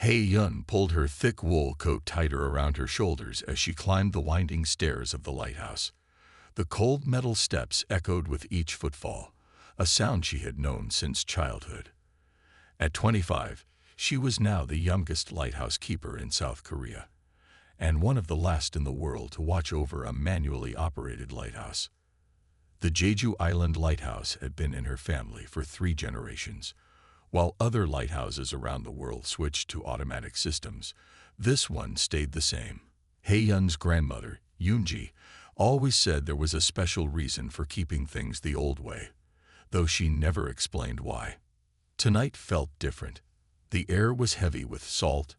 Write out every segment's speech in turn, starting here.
Yun pulled her thick wool coat tighter around her shoulders as she climbed the winding stairs of the lighthouse. The cold metal steps echoed with each footfall, a sound she had known since childhood. At 25, she was now the youngest lighthouse keeper in South Korea, and one of the last in the world to watch over a manually operated lighthouse. The Jeju Island Lighthouse had been in her family for 3 generations. While other lighthouses around the world switched to automatic systems, this one stayed the same. Yun's grandmother, Yoonji, always said there was a special reason for keeping things the old way, though she never explained why. Tonight felt different. The air was heavy with salt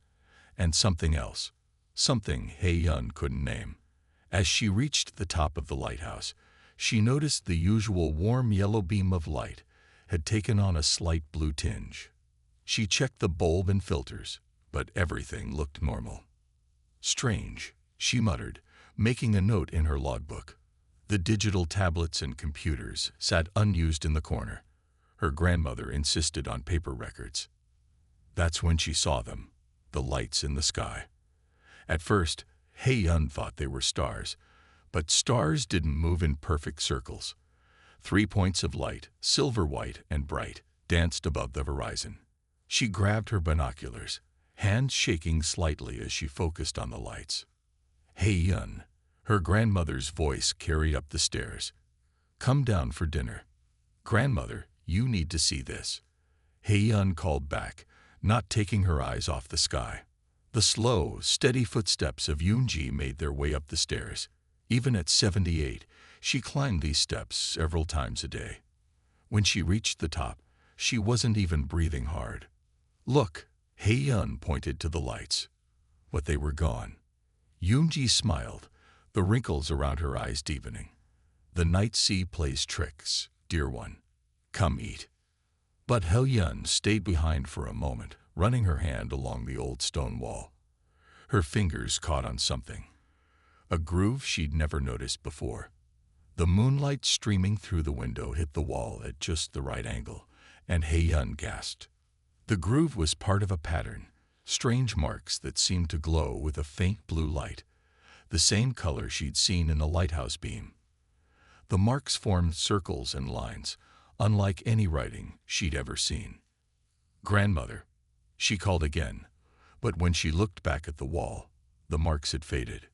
and something else, something Yun couldn't name. As she reached the top of the lighthouse, she noticed the usual warm yellow beam of light had taken on a slight blue tinge. She checked the bulb and filters, but everything looked normal. "Strange," she muttered, making a note in her logbook. The digital tablets and computers sat unused in the corner. Her grandmother insisted on paper records. That's when she saw them, the lights in the sky. At first, Yun thought they were stars, but stars didn't move in perfect circles. 3 points of light, silver white and bright, danced above the horizon. She grabbed her binoculars, hands shaking slightly as she focused on the lights. "Yun," her grandmother's voice carried up the stairs. "Come down for dinner." "Grandmother, you need to see this," Yun called back, not taking her eyes off the sky. The slow, steady footsteps of Yoonji made their way up the stairs. Even at 78, she climbed these steps several times a day. When she reached the top, she wasn't even breathing hard. "Look," Yun pointed to the lights. But they were gone. Yoonji smiled, the wrinkles around her eyes deepening. "The night sea plays tricks, dear one. Come eat." But Yun stayed behind for a moment, running her hand along the old stone wall. Her fingers caught on something, a groove she'd never noticed before. The moonlight streaming through the window hit the wall at just the right angle, and Yun gasped. The groove was part of a pattern, strange marks that seemed to glow with a faint blue light, the same color she'd seen in the lighthouse beam. The marks formed circles and lines, unlike any writing she'd ever seen. "Grandmother," she called again, but when she looked back at the wall, the marks had faded.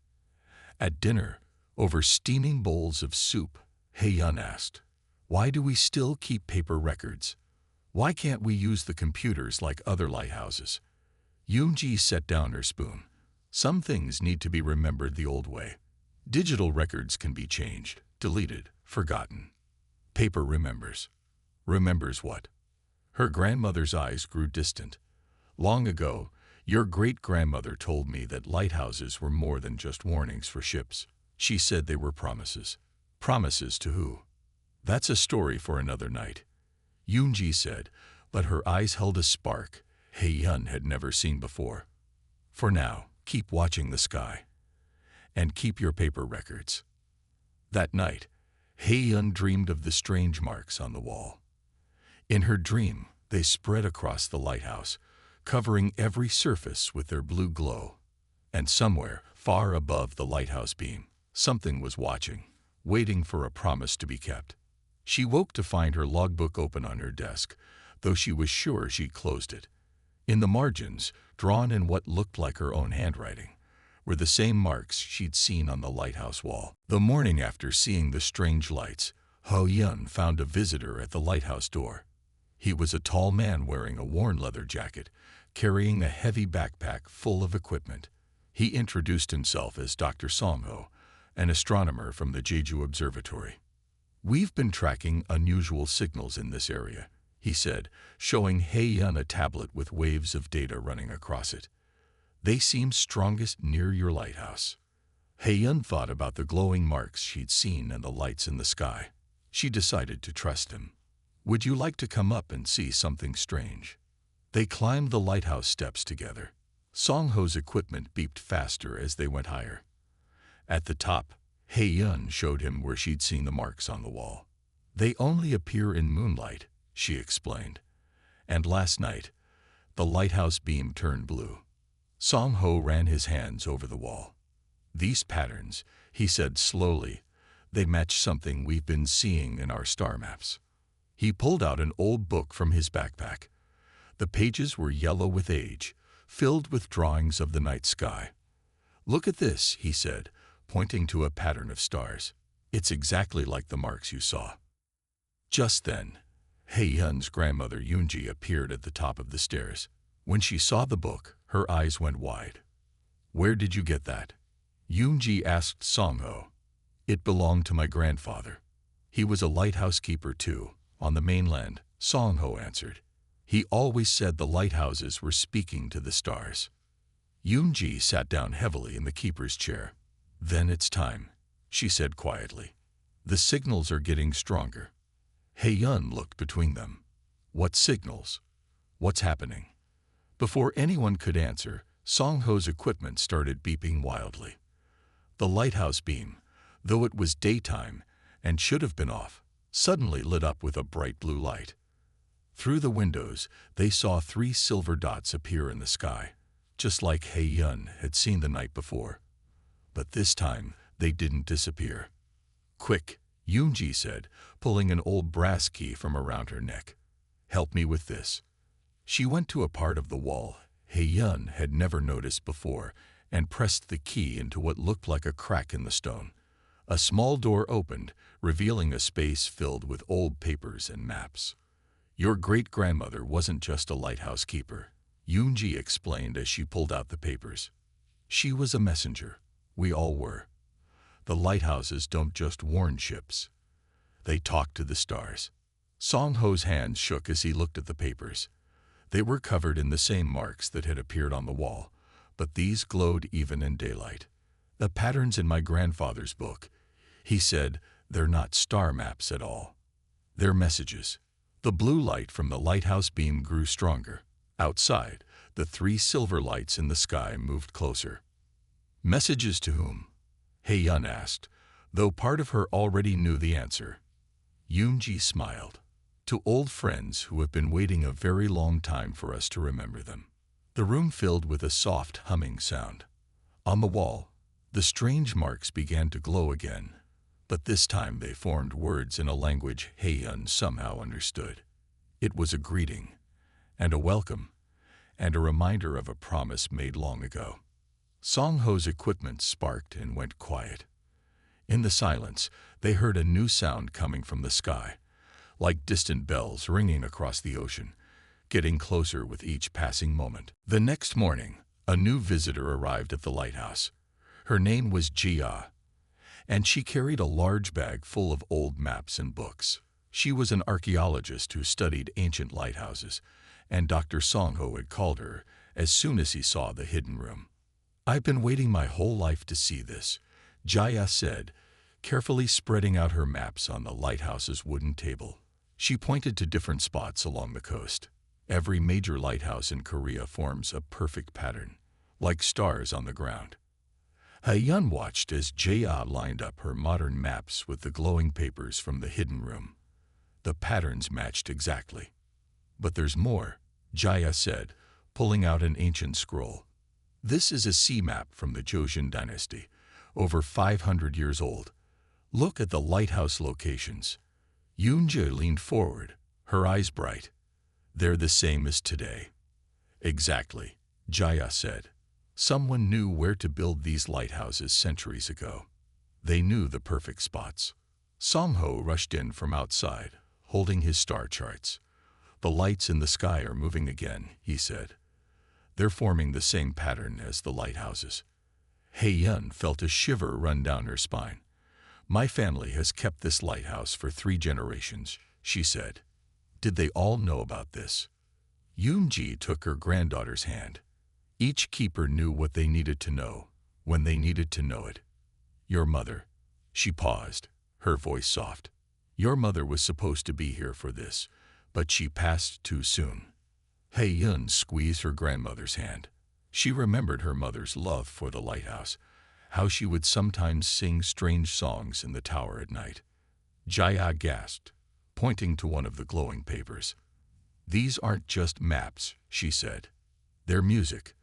At dinner, over steaming bowls of soup, Yun asked, "Why do we still keep paper records? Why can't we use the computers like other lighthouses?" Yoonji set down her spoon. "Some things need to be remembered the old way. Digital records can be changed, deleted, forgotten. Paper remembers." "Remembers what?" Her grandmother's eyes grew distant. "Long ago, your great-grandmother told me that lighthouses were more than just warnings for ships. She said they were promises." "Promises to who?" "That's a story for another night," Yoonji said, but her eyes held a spark Yun had never seen before. "For now, keep watching the sky. And keep your paper records." That night, Yun dreamed of the strange marks on the wall. In her dream, they spread across the lighthouse, covering every surface with their blue glow. And somewhere, far above the lighthouse beam, something was watching, waiting for a promise to be kept. She woke to find her logbook open on her desk, though she was sure she'd closed it. In the margins, drawn in what looked like her own handwriting, were the same marks she'd seen on the lighthouse wall. The morning after seeing the strange lights, Yun found a visitor at the lighthouse door. He was a tall man wearing a worn leather jacket, carrying a heavy backpack full of equipment. He introduced himself as Dr. Songho, an astronomer from the Jeju Observatory. "We've been tracking unusual signals in this area," he said, showing Yun a tablet with waves of data running across it. "They seem strongest near your lighthouse." Yun thought about the glowing marks she'd seen and the lights in the sky. She decided to trust him. "Would you like to come up and see something strange?" They climbed the lighthouse steps together. Songho's equipment beeped faster as they went higher. At the top, Yun showed him where she'd seen the marks on the wall. "They only appear in moonlight," she explained. "And last night, The lighthouse beam turned blue. Song Ho ran his hands over the wall. "These patterns," he said slowly, "they match something we've been seeing in our star maps." He pulled out an old book from his backpack. The pages were yellow with age, filled with drawings of the night sky. "Look at this," he said, pointing to a pattern of stars. "It's exactly like the marks you saw." Just then, Hei-yun's grandmother Yoonji appeared at the top of the stairs. When she saw the book, her eyes went wide. "Where did you get that?" Yoonji asked Song Ho. "It belonged to my grandfather. He was a lighthouse keeper too, on the mainland," Song Ho answered. "He always said the lighthouses were speaking to the stars." Yoonji sat down heavily in the keeper's chair. "Then it's time," she said quietly. "The signals are getting stronger." Hei-yun looked between them. "What signals? What's happening?" Before anyone could answer, Song Ho's equipment started beeping wildly. The lighthouse beam, though it was daytime and should have been off, suddenly lit up with a bright blue light. Through the windows, they saw 3 silver dots appear in the sky, just like Hei-yun had seen the night before. But this time, they didn't disappear. "Quick," Yoonji said, pulling an old brass key from around her neck. "Help me with this." She went to a part of the wall Hei-yun had never noticed before and pressed the key into what looked like a crack in the stone. A small door opened, revealing a space filled with old papers and maps. "Your great-grandmother wasn't just a lighthouse keeper," Yoonji explained as she pulled out the papers. "She was a messenger. We all were. The lighthouses don't just warn ships. They talk to the stars." Song Ho's hands shook as he looked at the papers. They were covered in the same marks that had appeared on the wall, but these glowed even in daylight. "The patterns in my grandfather's book," he said, "they're not star maps at all. They're messages." The blue light from the lighthouse beam grew stronger. Outside, the 3 silver lights in the sky moved closer. "Messages to whom?" Hei-yun asked, though part of her already knew the answer. Yoonji smiled. "To old friends who have been waiting a very long time for us to remember them." The room filled with a soft humming sound. On the wall, the strange marks began to glow again, but this time they formed words in a language Hei-yun somehow understood. It was a greeting, and a welcome, and a reminder of a promise made long ago. Song Ho's equipment sparked and went quiet. In the silence, they heard a new sound coming from the sky, like distant bells ringing across the ocean, getting closer with each passing moment. The next morning, a new visitor arrived at the lighthouse. Her name was Jia, and she carried a large bag full of old maps and books. She was an archaeologist who studied ancient lighthouses, and Dr. Song Ho had called her as soon as he saw the hidden room. "I've been waiting my whole life to see this," Jia said, carefully spreading out her maps on the lighthouse's wooden table. She pointed to different spots along the coast. Every major lighthouse in Korea forms a perfect pattern, like stars on the ground. Hei-yun watched as Jia lined up her modern maps with the glowing papers from the hidden room. The patterns matched exactly. "But there's more," Jia said, pulling out an ancient scroll. "This is a sea map from the Joseon dynasty, over 500 years old. Look at the lighthouse locations." Yoonji leaned forward, her eyes bright. "They're the same as today." "Exactly," Jia said. "Someone knew where to build these lighthouses centuries ago. They knew the perfect spots." Song Ho rushed in from outside, holding his star charts. "The lights in the sky are moving again," he said. "They're forming the same pattern as the lighthouses." Hei-yun felt a shiver run down her spine. "My family has kept this lighthouse for 3 generations," she said. "Did they all know about this?" Yoonji took her granddaughter's hand. Each keeper knew what they needed to know, when they needed to know it. "Your mother." She paused, her voice soft. "Your mother was supposed to be here for this, but she passed too soon." Hei-yun squeezed her grandmother's hand. She remembered her mother's love for the lighthouse, how she would sometimes sing strange songs in the tower at night. Jia gasped, pointing to one of the glowing papers. "These aren't just maps," she said. "They're music.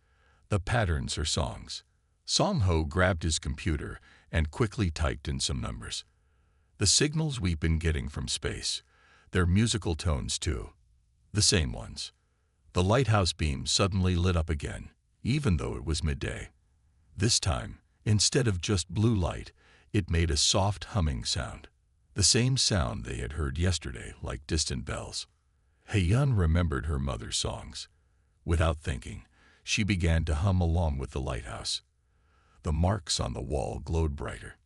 The patterns are songs." Song-ho grabbed his computer and quickly typed in some numbers. "The signals we've been getting from space. They're musical tones too. The same ones." The lighthouse beam suddenly lit up again, even though it was midday. This time, instead of just blue light, it made a soft humming sound. The same sound they had heard yesterday, like distant bells. Hae-yun remembered her mother's songs. Without thinking, she began to hum along with the lighthouse. The marks on the wall glowed brighter.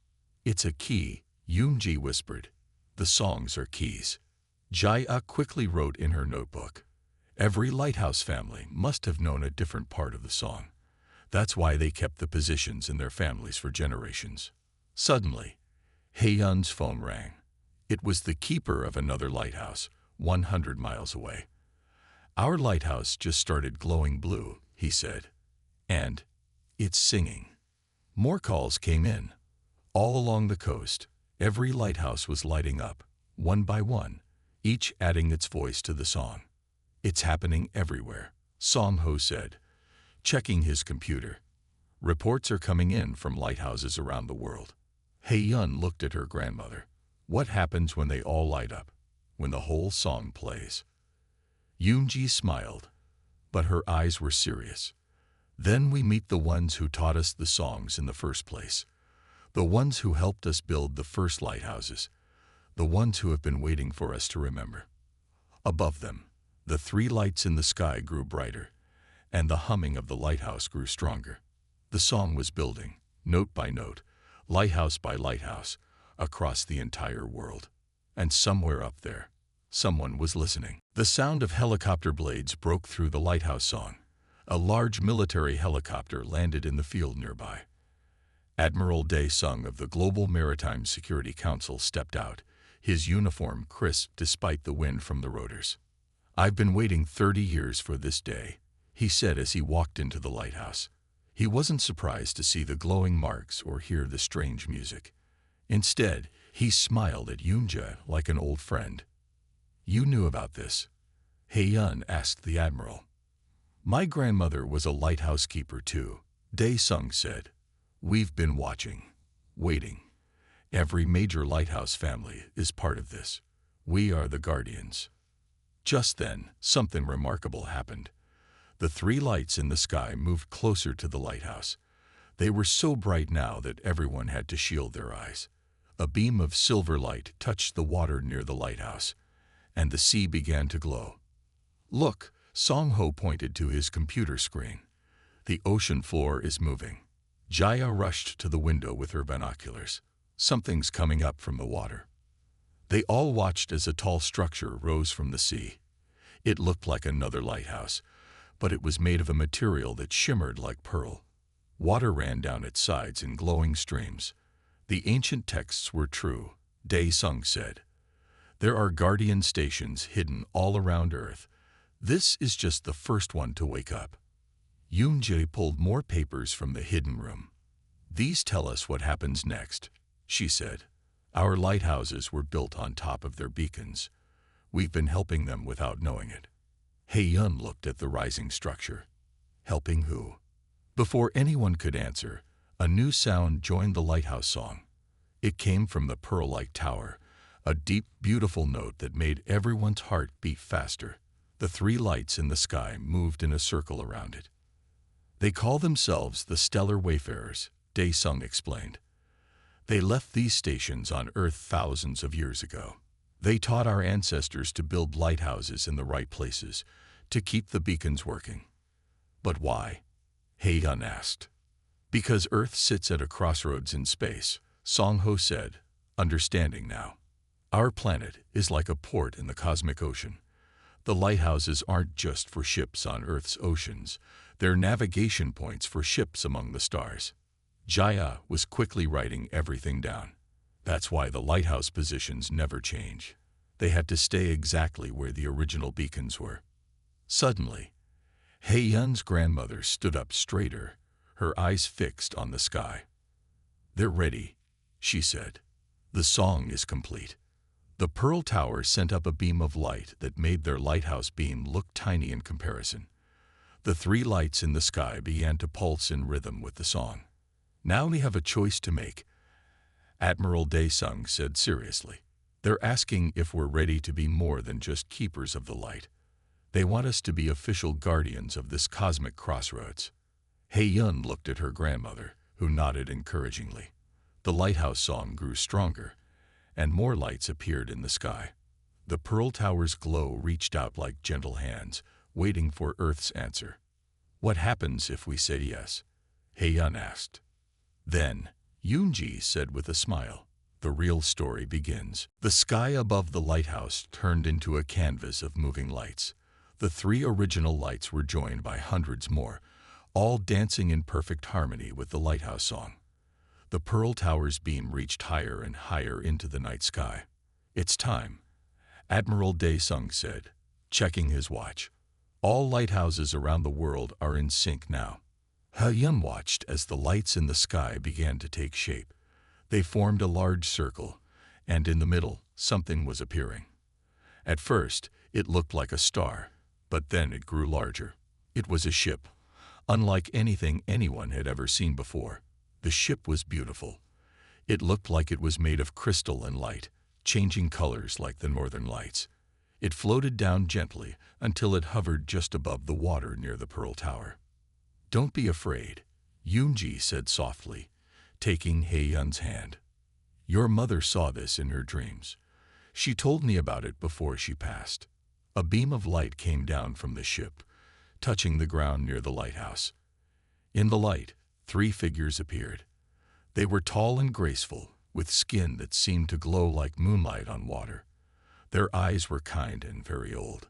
"It's a key," Yoon-ji whispered. "The songs are keys." Jae-ah quickly wrote in her notebook. Every lighthouse family must have known a different part of the song. That's why they kept the positions in their families for generations. Suddenly, Hae-yun's phone rang. It was the keeper of another lighthouse, 100 miles away. "Our lighthouse just started glowing blue," he said. "And it's singing." More calls came in. All along the coast, every lighthouse was lighting up, one by one, each adding its voice to the song. "It's happening everywhere," Song-ho said, checking his computer. "Reports are coming in from lighthouses around the world." Hae-yun looked at her grandmother. "What happens when they all light up? When the whole song plays?" Yoon-ji smiled, but her eyes were serious. "Then we meet the ones who taught us the songs in the first place. The ones who helped us build the first lighthouses. The ones who have been waiting for us to remember." Above them, the 3 lights in the sky grew brighter, and the humming of the lighthouse grew stronger. The song was building, note by note, lighthouse by lighthouse, across the entire world. And somewhere up there, someone was listening. The sound of helicopter blades broke through the lighthouse song. A large military helicopter landed in the field nearby. Admiral Dae-sung of the Global Maritime Security Council stepped out, his uniform crisp despite the wind from the rotors. "I've been waiting 30 years for this day," he said as he walked into the lighthouse. He wasn't surprised to see the glowing marks or hear the strange music. Instead, he smiled at Yoon-ji like an old friend. "You knew about this?" Hae-yun asked the admiral. "My grandmother was a lighthouse keeper too," Dae-sung said. "We've been watching, waiting. Every major lighthouse family is part of this. We are the guardians." Just then, something remarkable happened. The 3 lights in the sky moved closer to the lighthouse. They were so bright now that everyone had to shield their eyes. A beam of silver light touched the water near the lighthouse, and the sea began to glow. "Look," Song-ho pointed to his computer screen. "The ocean floor is moving." Jaya rushed to the window with her binoculars. "Something's coming up from the water." They all watched as a tall structure rose from the sea. It looked like another lighthouse, but it was made of a material that shimmered like pearl. Water ran down its sides in glowing streams. "The ancient texts were true," Dae-sung said. "There are guardian stations hidden all around Earth. This is just the first one to wake up." Yoon-ji pulled more papers from the hidden room. "These tell us what happens next," she said. "Our lighthouses were built on top of their beacons. We've been helping them without knowing it." Hae-yun looked at the rising structure. "Helping who?" Before anyone could answer, a new sound joined the lighthouse song. It came from the pearl-like tower, a deep, beautiful note that made everyone's heart beat faster. The 3 lights in the sky moved in a circle around it. "They call themselves the Stellar Wayfarers," Dae-sung explained. "They left these stations on Earth thousands of years ago. They taught our ancestors to build lighthouses in the right places, to keep the beacons working." "But why?" Hae-yun asked. "Because Earth sits at a crossroads in space," Song-ho said, understanding now. "Our planet is like a port in the cosmic ocean. The lighthouses aren't just for ships on Earth's oceans, they're navigation points for ships among the stars." Jaya was quickly writing everything down. "That's why the lighthouse positions never change. They had to stay exactly where the original beacons were." Suddenly, Hae-yun's grandmother stood up straighter, her eyes fixed on the sky. "They're ready," she said. "The song is complete. The Pearl Tower sent up a beam of light that made their lighthouse beam look tiny in comparison. The three lights in the sky began to pulse in rhythm with the song. "Now we have a choice to make," Admiral Dae-sung said seriously. "They're asking if we're ready to be more than just keepers of the light. They want us to be official guardians of this cosmic crossroads." Hae-yun looked at her grandmother, who nodded encouragingly. The lighthouse song grew stronger, and more lights appeared in the sky. The Pearl Tower's glow reached out like gentle hands, waiting for Earth's answer. "What happens if we say yes?" Hae-yun asked. "Then," Yoonji said with a smile, "the real story begins." The sky above the lighthouse turned into a canvas of moving lights. The three original lights were joined by hundreds more, all dancing in perfect harmony with the lighthouse song. The Pearl Tower's beam reached higher and higher into the night sky. "It's time," Admiral Dae-sung said, checking his watch. "All lighthouses around the world are in sync now." Hae-yun watched as the lights in the sky began to take shape. They formed a large circle, and in the middle, something was appearing. At first, it looked like a star, but then it grew larger. It was a ship, unlike anything anyone had ever seen before. The ship was beautiful. It looked like it was made of crystal and light, changing colors like the northern lights. It floated down gently until it hovered just above the water near the Pearl Tower. "Don't be afraid," Yoonji said softly, taking Hae-yun's hand. "Your mother saw this in her dreams. She told me about it before she passed." A beam of light came down from the ship, touching the ground near the lighthouse. In the light, three figures appeared. They were tall and graceful, with skin that seemed to glow like moonlight on water. Their eyes were kind and very old.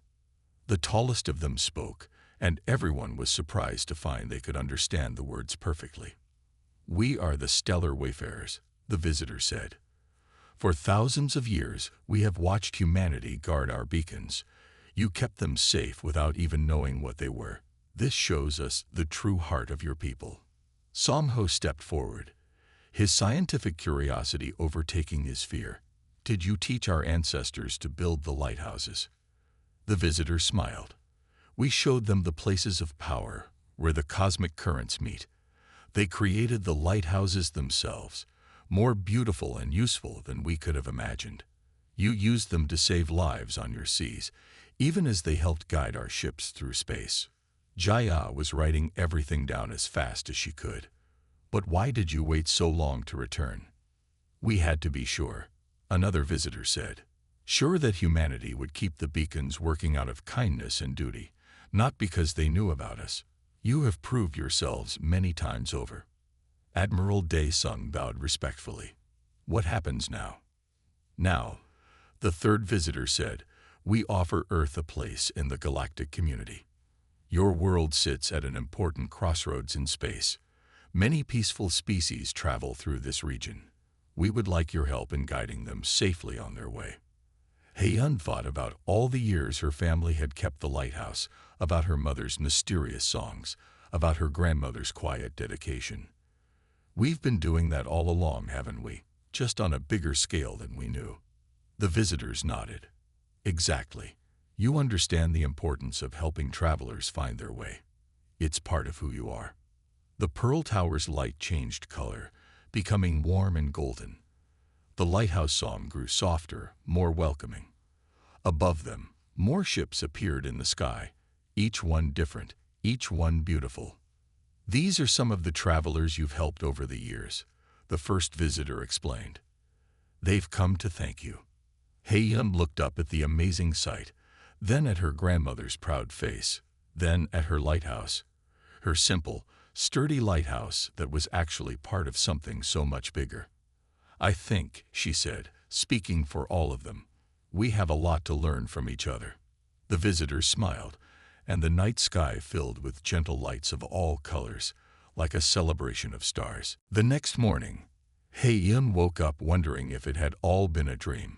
The tallest of them spoke, and everyone was surprised to find they could understand the words perfectly. "We are the stellar wayfarers," the visitor said. "For thousands of years, we have watched humanity guard our beacons. You kept them safe without even knowing what they were. This shows us the true heart of your people." Somho stepped forward, his scientific curiosity overtaking his fear. "Did you teach our ancestors to build the lighthouses?" The visitor smiled. "We showed them the places of power, where the cosmic currents meet. They created the lighthouses themselves, more beautiful and useful than we could have imagined. You used them to save lives on your seas, even as they helped guide our ships through space." Jaya was writing everything down as fast as she could. "But why did you wait so long to return?" "We had to be sure," another visitor said. "Sure that humanity would keep the beacons working out of kindness and duty, not because they knew about us. You have proved yourselves many times over." Admiral Dae-sung bowed respectfully. "What happens now?" "Now," the third visitor said, "we offer Earth a place in the galactic community. Your world sits at an important crossroads in space. Many peaceful species travel through this region. We would like your help in guiding them safely on their way." Hae-yun thought about all the years her family had kept the lighthouse, about her mother's mysterious songs, about her grandmother's quiet dedication. "We've been doing that all along, haven't we? Just on a bigger scale than we knew." The visitors nodded. "Exactly. You understand the importance of helping travelers find their way. It's part of who you are." The Pearl Tower's light changed color, becoming warm and golden. The lighthouse song grew softer, more welcoming. Above them, more ships appeared in the sky, each one different, each one beautiful. "These are some of the travelers you've helped over the years," the first visitor explained. "They've come to thank you." Hae-yun looked up at the amazing sight, then at her grandmother's proud face, then at her lighthouse. Her simple, sturdy lighthouse that was actually part of something so much bigger. "I think," she said, speaking for all of them, "we have a lot to learn from each other." The visitors smiled, and the night sky filled with gentle lights of all colors, like a celebration of stars. The next morning, Hae-yun woke up wondering if it had all been a dream.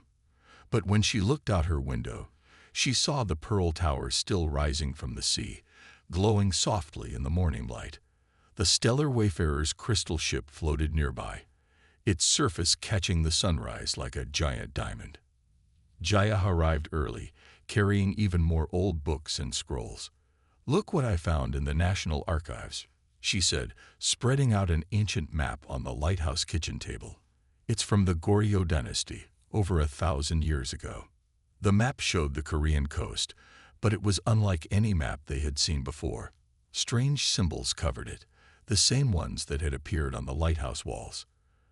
But when she looked out her window, she saw the Pearl Tower still rising from the sea, glowing softly in the morning light. The stellar wayfarer's crystal ship floated nearby, its surface catching the sunrise like a giant diamond. Jaya arrived early, carrying even more old books and scrolls. "Look what I found in the National Archives," she said, spreading out an ancient map on the lighthouse kitchen table. "It's from the Goryeo dynasty, over 1,000 years ago." The map showed the Korean coast, but it was unlike any map they had seen before. Strange symbols covered it, the same ones that had appeared on the lighthouse walls.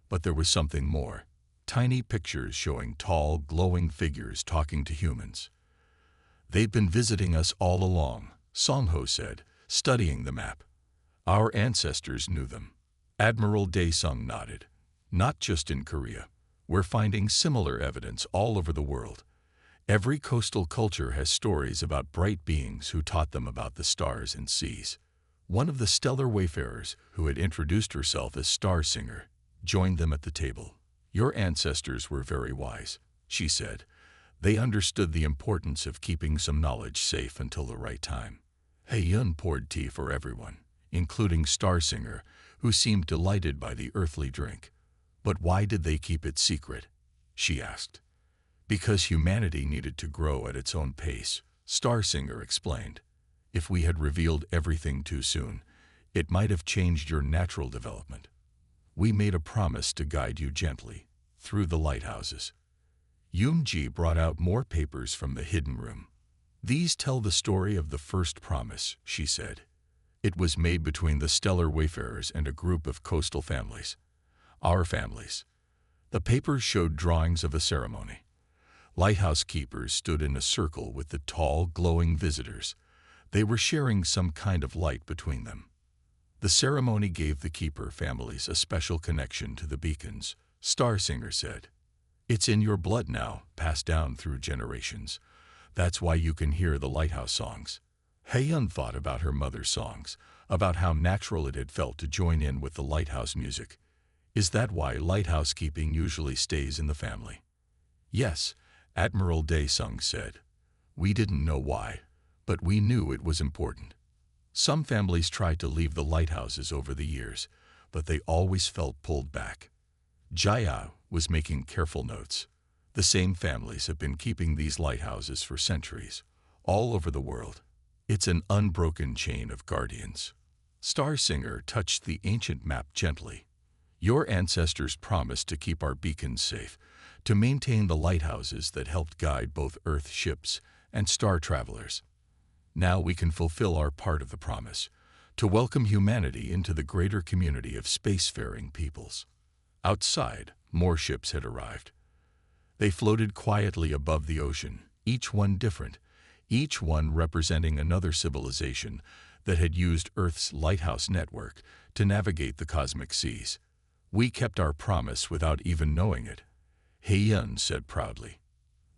But there was something more. Tiny pictures showing tall, glowing figures talking to humans. "They've been visiting us all along," Song-ho said, studying the map. "Our ancestors knew them." Admiral Dae-sung nodded. "Not just in Korea. We're finding similar evidence all over the world. Every coastal culture has stories about bright beings who taught them about the stars and seas." One of the stellar wayfarers, who had introduced herself as Star Singer, joined them at the table. "Your ancestors were very wise," she said. "They understood the importance of keeping some knowledge safe until the right time." Hae-yun poured tea for everyone, including Star Singer, who seemed delighted by the earthly drink. "But why did they keep it secret?" she asked. "Because humanity needed to grow at its own pace," Star Singer explained. "If we had revealed everything too soon, it might have changed your natural development. We made a promise to guide you gently through the lighthouses." Yoon-ji brought out more papers from the hidden room. "These tell the story of the first promise," she said. "It was made between the stellar wayfarers and a group of coastal families. Our families." The papers showed drawings of a ceremony. Lighthouse keepers stood in a circle with the tall, glowing visitors. They were sharing some kind of light between them. "The ceremony gave the keeper families a special connection to the beacons," Star Singer said. "It's in your blood now, passed down through generations. That's why you can hear the lighthouse songs." Hae-yun thought about her mother's songs, about how natural it had felt to join in with the lighthouse music. "Is that why lighthouse keeping usually stays in the family?" "Yes," Admiral Dae-sung said. "We didn't know why, but we knew it was important. Some families tried to leave the lighthouses over the years, but they always felt pulled back." Jaya was making careful notes. "The same families have been keeping these lighthouses for centuries, all over the world. It's an unbroken chain of guardians." Star Singer touched the ancient map gently. "Your ancestors promised to keep our beacons safe, to maintain the lighthouses that helped guide both Earth ships and star travelers. Now we can fulfill our part of the promise, to welcome humanity into the greater community of spacefaring peoples." Outside, more ships had arrived. They floated quietly above the ocean, each one different, each one representing another civilization that had used Earth's lighthouse network to navigate the cosmic seas. "We kept our promise without even knowing it," Hae-yun said proudly.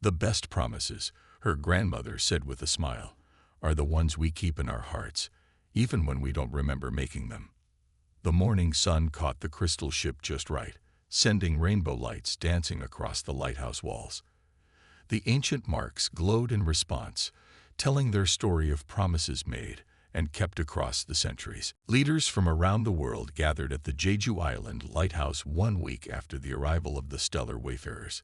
"The best promises," her grandmother said with a smile, "are the ones we keep in our hearts, even when we don't remember making them." The morning sun caught the crystal ship just right, sending rainbow lights dancing across the lighthouse walls. The ancient marks glowed in response, telling their story of promises made and kept across the centuries. Leaders from around the world gathered at the Jeju Island lighthouse 1 week after the arrival of the stellar wayfarers.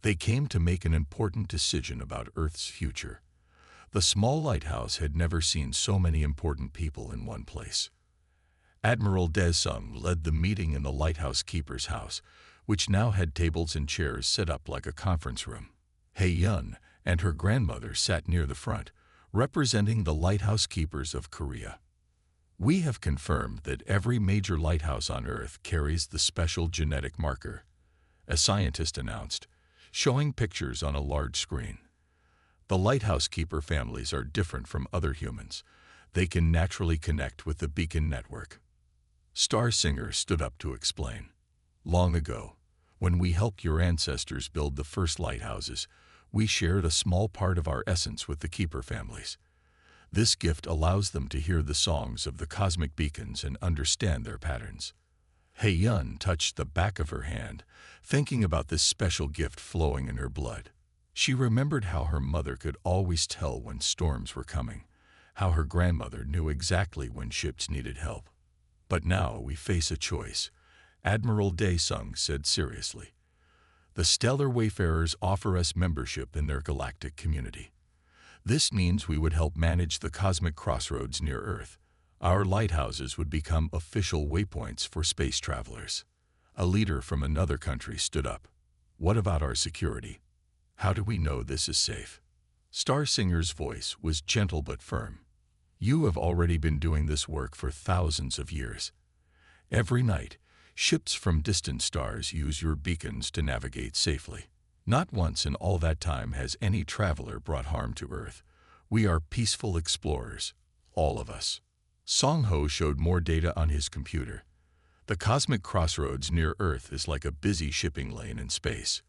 They came to make an important decision about Earth's future. The small lighthouse had never seen so many important people in one place. Admiral Dae-sung led the meeting in the lighthouse keeper's house, which now had tables and chairs set up like a conference room. Hae-yun and her grandmother sat near the front, representing the lighthouse keepers of Korea. "We have confirmed that every major lighthouse on Earth carries the special genetic marker," a scientist announced, showing pictures on a large screen. "The lighthouse keeper families are different from other humans. They can naturally connect with the beacon network." Star Singer stood up to explain. "Long ago, when we helped your ancestors build the first lighthouses, we shared a small part of our essence with the keeper families. This gift allows them to hear the songs of the cosmic beacons and understand their patterns." Hae-yun touched the back of her hand, thinking about this special gift flowing in her blood. She remembered how her mother could always tell when storms were coming, how her grandmother knew exactly when ships needed help. "But now we face a choice," Admiral Dae-sung said seriously. The stellar wayfarers offer us membership in their galactic community. This means we would help manage the cosmic crossroads near Earth. Our lighthouses would become official waypoints for space travelers. A leader from another country stood up. What about our security? How do we know this is safe? Starsinger's voice was gentle but firm. You have already been doing this work for thousands of years. Every night, ships from distant stars use your beacons to navigate safely. Not once in all that time has any traveler brought harm to Earth. We are peaceful explorers, all of us. Song Ho showed more data on his computer. The cosmic crossroads near Earth is like a busy shipping lane in space.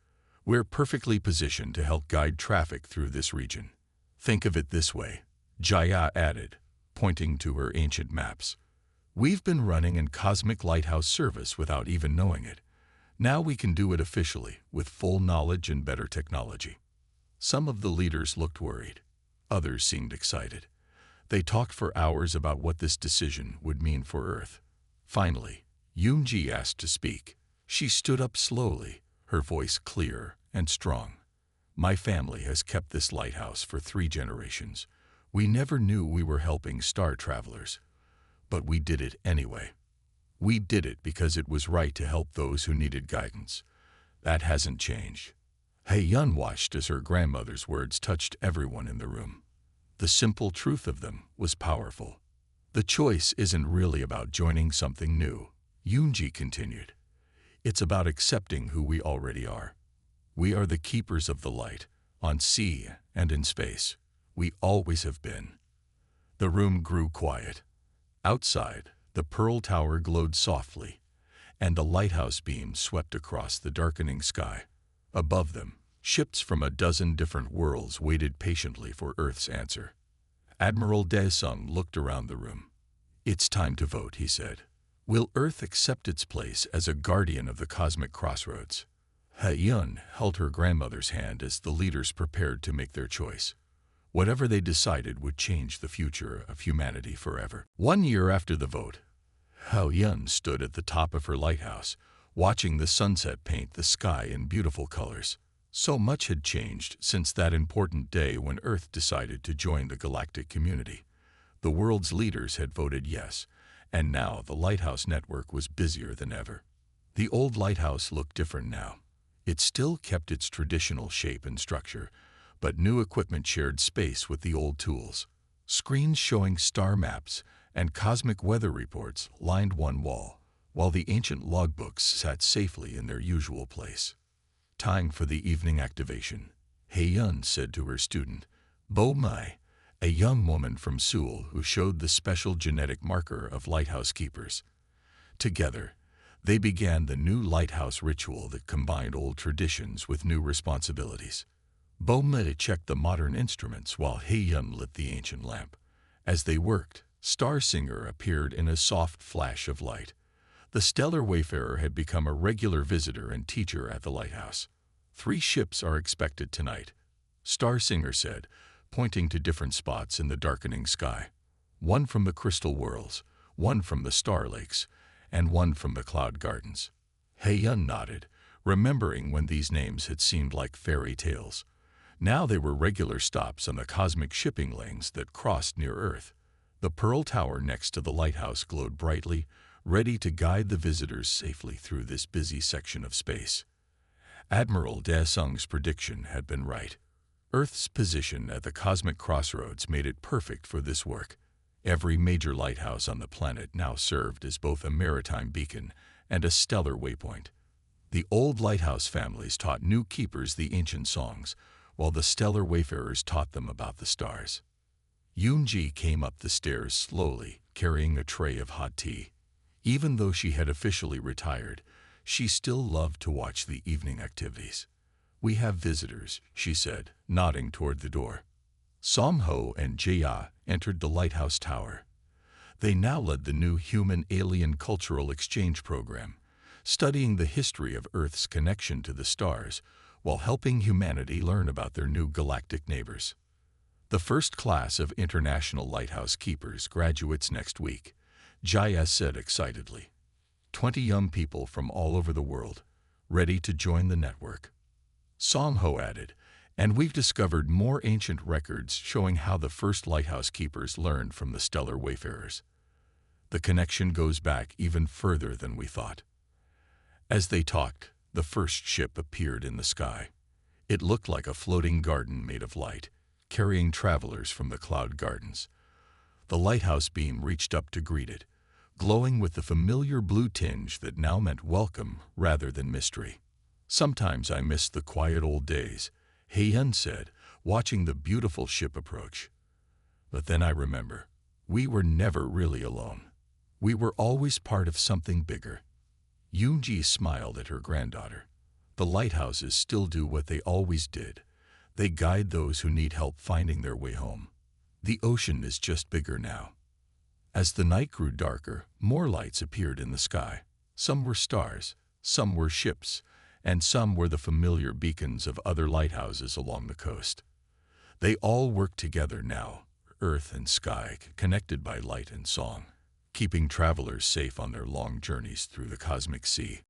We're perfectly positioned to help guide traffic through this region. Think of it this way, Jaya added, pointing to her ancient maps. We've been running in cosmic lighthouse service without even knowing it. Now we can do it officially, with full knowledge and better technology. Some of the leaders looked worried. Others seemed excited. They talked for hours about what this decision would mean for Earth. Finally, Yoonji asked to speak. She stood up slowly, her voice clear and strong. My family has kept this lighthouse for 3 generations. We never knew we were helping star travelers, but we did it anyway. We did it because it was right to help those who needed guidance. That hasn't changed. Hye-Yun watched as her grandmother's words touched everyone in the room. The simple truth of them was powerful. The choice isn't really about joining something new, Yoonji continued. It's about accepting who we already are. We are the keepers of the light, on sea and in space. We always have been. The room grew quiet. Outside, the Pearl Tower glowed softly, and the lighthouse beams swept across the darkening sky. Above them, ships from a dozen different worlds waited patiently for Earth's answer. Admiral Daesung looked around the room. It's time to vote, he said. Will Earth accept its place as a guardian of the cosmic crossroads? Hye-Yun held her grandmother's hand as the leaders prepared to make their choice. Whatever they decided would change the future of humanity forever. 1 year after the vote, Hye-Yun stood at the top of her lighthouse, watching the sunset paint the sky in beautiful colors. So much had changed since that important day when Earth decided to join the galactic community. The world's leaders had voted yes, and now the lighthouse network was busier than ever. The old lighthouse looked different now. It still kept its traditional shape and structure, but new equipment shared space with the old tools. Screens showing star maps and cosmic weather reports lined one wall, while the ancient logbooks sat safely in their usual place. Time for the evening activation, Hye-Yun said to her student, Bo Mai, a young woman from Seoul who showed the special genetic marker of lighthouse keepers. Together, they began the new lighthouse ritual that combined old traditions with new responsibilities. Bo Mai checked the modern instruments while Hye-Yun lit the ancient lamp. As they worked, Starsinger appeared in a soft flash of light. The stellar wayfarer had become a regular visitor and teacher at the lighthouse. 3 ships are expected tonight, Starsinger said, pointing to different spots in the darkening sky. 1 from the crystal worlds, 1 from the star lakes, and 1 from the cloud gardens. Hye-Yun nodded, remembering when these names had seemed like fairy tales. Now they were regular stops on the cosmic shipping lanes that crossed near Earth. The Pearl Tower next to the lighthouse glowed brightly, ready to guide the visitors safely through this busy section of space. Admiral Daesung's prediction had been right. Earth's position at the cosmic crossroads made it perfect for this work. Every major lighthouse on the planet now served as both a maritime beacon and a stellar waypoint. The old lighthouse families taught new keepers the ancient songs, while the stellar wayfarers taught them about the stars. Yoonji came up the stairs slowly, carrying a tray of hot tea. Even though she had officially retired, she still loved to watch the evening activities. We have visitors, she said, nodding toward the door. Song Ho and Jia entered the lighthouse tower. They now led the new human-alien cultural exchange program, studying the history of Earth's connection to the stars while helping humanity learn about their new galactic neighbors. The first class of international lighthouse keepers graduates next week, Jaya said excitedly. 20 young people from all over the world, ready to join the network. Song Ho added, and we've discovered more ancient records showing how the first lighthouse keepers learned from the stellar wayfarers. The connection goes back even further than we thought. As they talked, the first ship appeared in the sky. It looked like a floating garden made of light, carrying travelers from the cloud gardens. The lighthouse beam reached up to greet it, glowing with the familiar blue tinge that now meant welcome rather than mystery. Sometimes I miss the quiet old days, Hei-yun said, watching the beautiful ship approach. But then I remember, we were never really alone. We were always part of something bigger. Yoonji smiled at her granddaughter. The lighthouses still do what they always did. They guide those who need help finding their way home. The ocean is just bigger now. As the night grew darker, more lights appeared in the sky. Some were stars, some were ships, and some were the familiar beacons of other lighthouses along the coast. They all work together now, earth and sky, connected by light and song, keeping travelers safe on their long journeys through the cosmic sea.